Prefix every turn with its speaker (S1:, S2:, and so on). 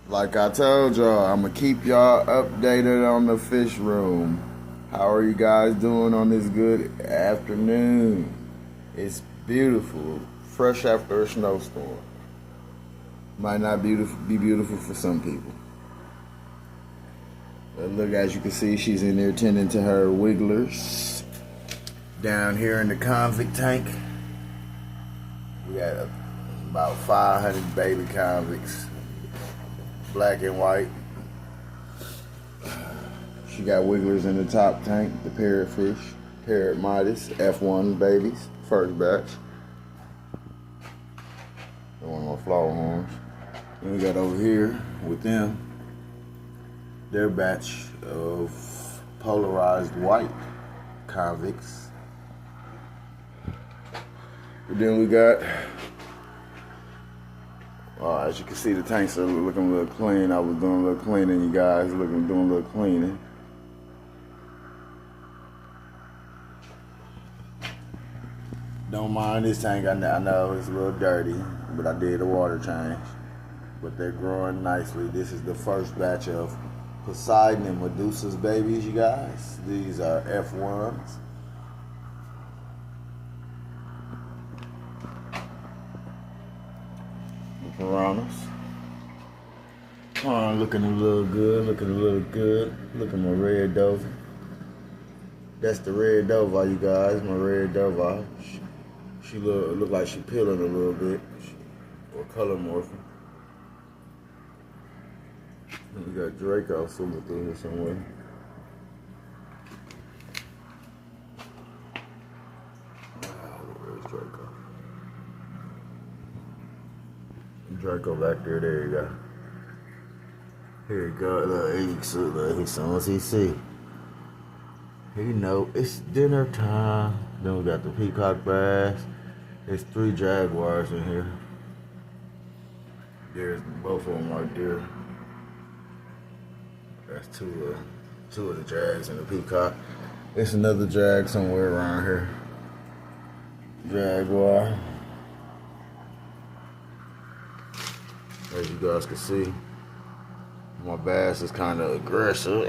S1: Like I told y'all, I'm gonna keep y'all updated on the fish room. How are you guys doing on this good afternoon? It's beautiful, fresh after a snowstorm. Might not be beautiful for some people. But look, as you can see, she's in there tending to her wigglers. Down here in the convict tank, we got about 500 baby convicts, black and white. She got wigglers in the top tank, the parrotfish, parrot midas, F1 babies, first batch. One more flower horns. Then we got over here with them, their batch of polarized white convicts. But then we got, as you can see, the tanks are looking a little clean. I was doing a little cleaning, you guys, doing a little cleaning. Don't mind this tank, I know it's a little dirty, but I did a water change. But they're growing nicely. This is the first batch of Poseidon and Medusa's babies, you guys. These are F1s. Piranhas. Looking a little good, Look at my red dover. That's the red dover, you guys, my red dover. She look like she peeling a little bit, or color morphing. And we got Draco swimming through here somewhere. Where's Draco? Draco back there. There you go. Here you go. Look, as soon as he see, he know it's dinner time. Then we got the peacock bass. There's 3 jaguars in here. There's both of them right there. That's two of the jags and the peacock. It's another jag somewhere around here. Jaguar. As you guys can see, my bass is kind of aggressive.